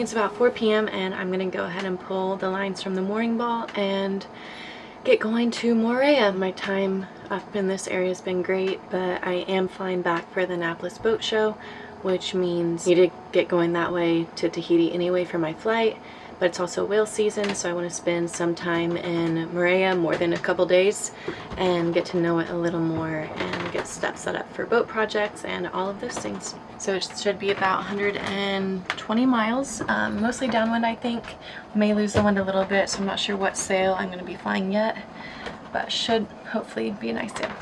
morning. It's about 4 p.m. and I'm gonna go ahead and pull the lines from the mooring ball and get going to Moorea. My time up in this area has been great, but I am flying back for the Annapolis boat show, which means I need to get going that way to Tahiti anyway for my flight. But it's also whale season, so I want to spend some time in Moorea, more than a couple days, and get to know it a little more and get stuff set up for boat projects and all of those things. So it should be about 120 miles, mostly downwind I think. May lose the wind a little bit, so I'm not sure what sail I'm going to be flying yet, but should hopefully be a nice sail.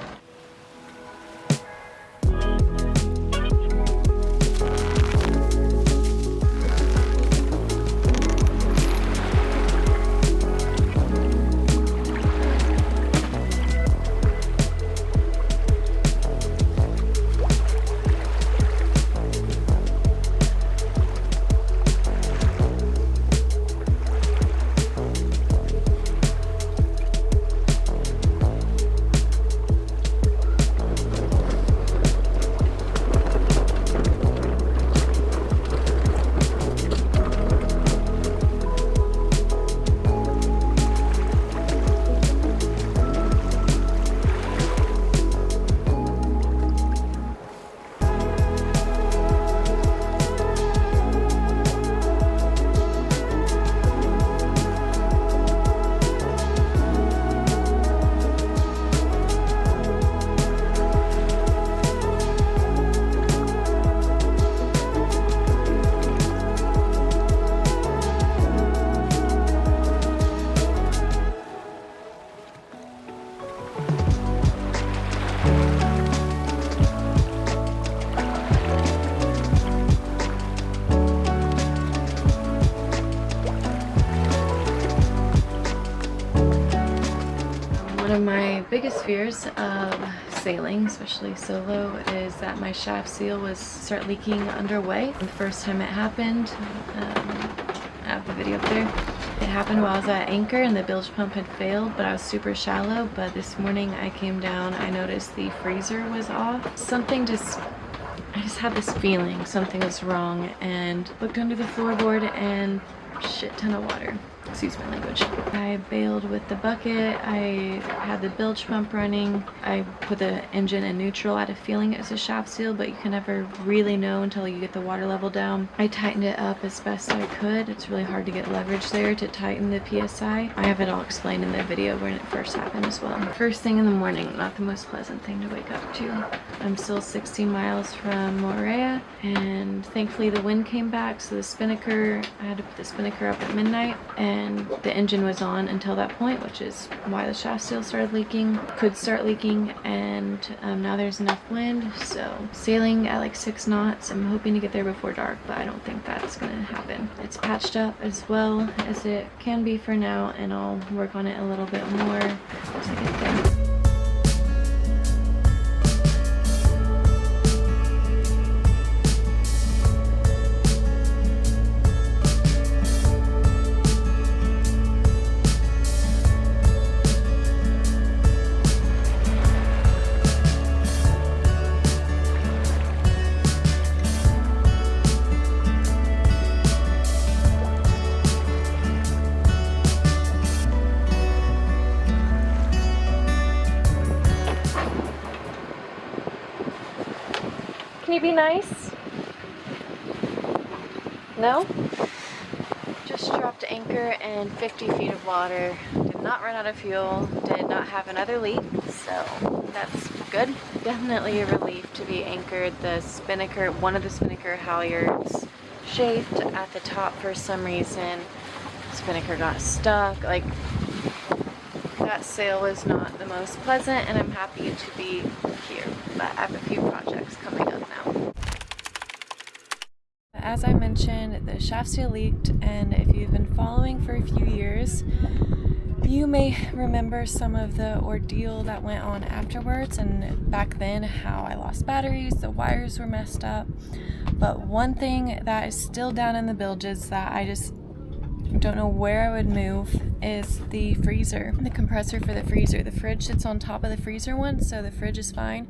One of my biggest fears of sailing, especially solo, is that my shaft seal would start leaking underway. The first time it happened, I have the video up there. It happened while I was at anchor and the bilge pump had failed, but I was super shallow. But this morning I came down, I noticed the freezer was off. I just had this feeling something was wrong, and looked under the floorboard and shit ton of water. Excuse my language. I bailed with the bucket. I had the bilge pump running. I put the engine in neutral. I had a feeling it was a shaft seal, but you can never really know until you get the water level down. I tightened it up as best I could. It's really hard to get leverage there to tighten the PSI. I have it all explained in the video when it first happened as well. First thing in the morning, not the most pleasant thing to wake up to. I'm still 16 miles from Moorea, and thankfully the wind came back, so the spinnaker, I had to put the spinnaker up at midnight, and the engine was on until that point, which is why the shaft seal started leaking, could start leaking, and now there's enough wind, so sailing at like 6 knots. I'm hoping to get there before dark, but I don't think that's gonna happen. It's patched up as well as it can be for now, and I'll work on it a little bit more as I get there. Can you be nice? No? Just dropped anchor in 50 feet of water. Did not run out of fuel. Did not have another leak, so that's good. Definitely a relief to be anchored. The spinnaker, one of the spinnaker halyards, chafed at the top for some reason. Spinnaker got stuck. Like, that sail was not the most pleasant, and I'm happy to be here, but I have a few projects coming up now. As I mentioned, the shaft seal leaked, and if you've been following for a few years, you may remember some of the ordeal that went on afterwards, and back then how I lost batteries, the wires were messed up. But one thing that is still down in the bilges that I just don't know where I would move is the freezer, the compressor for the freezer. The fridge sits on top of the freezer one, so the fridge is fine,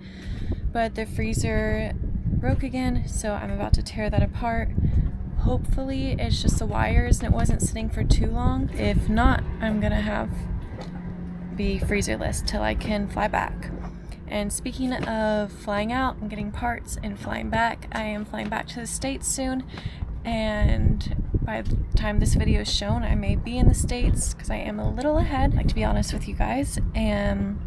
but the freezer broke again, so I'm about to tear that apart. hopefully it's just the wires and it wasn't sitting for too long. If not, I'm gonna be freezerless till I can fly back. And speaking of flying out and getting parts and flying back, I am flying back to the States soon, and by the time this video is shown, I may be in the States because I am a little ahead, like to be honest with you guys. And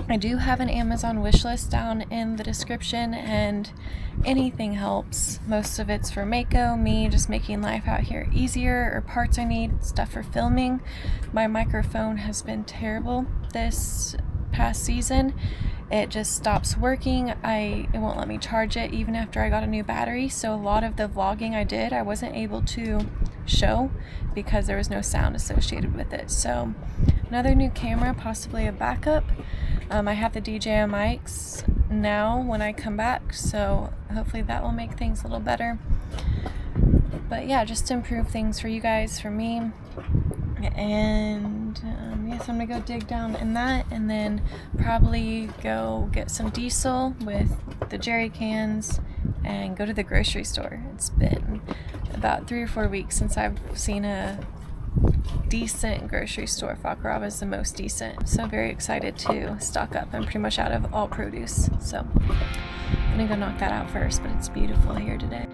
I do have an Amazon wish list down in the description, and anything helps. Most of it's for Mako, me just making life out here easier, or parts I need, stuff for filming. My microphone has been terrible this past season. It just stops working. It won't let me charge it even after I got a new battery. So a lot of the vlogging I did, I wasn't able to show because there was no sound associated with it. So another new camera, possibly a backup. I have the DJI mics now when I come back, so hopefully that will make things a little better. But yeah, just to improve things for you guys, for me. And yes, I'm gonna go dig down in that, and then probably go get some diesel with the jerry cans and go to the grocery store. It's been about 3 or 4 weeks since I've seen a decent grocery store. Fakarava is the most decent, so very excited to stock up. I'm pretty much out of all produce, so I'm gonna go knock that out first. But it's beautiful here today.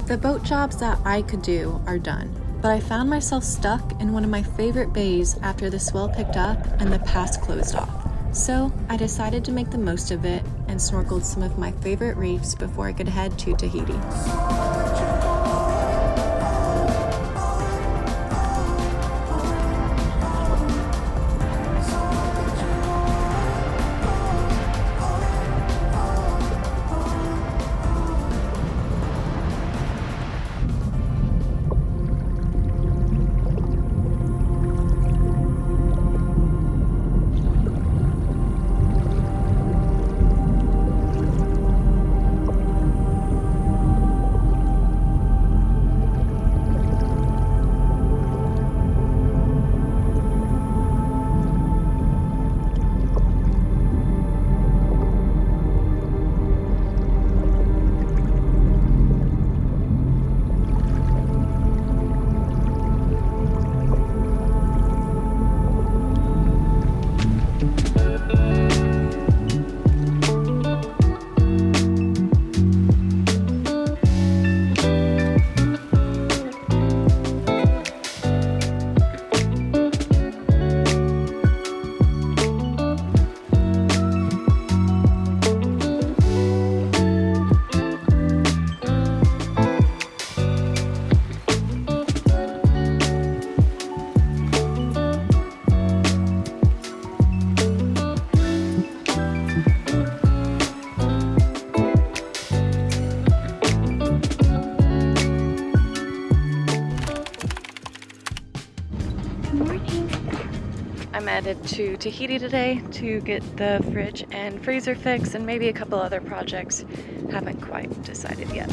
The boat jobs that I could do are done, but I found myself stuck in one of my favorite bays after the swell picked up and the pass closed off. So I decided to make the most of it and snorkeled some of my favorite reefs before I could head to Tahiti. I'm headed to Tahiti today to get the fridge and freezer fixed and maybe a couple other projects. Haven't quite decided yet.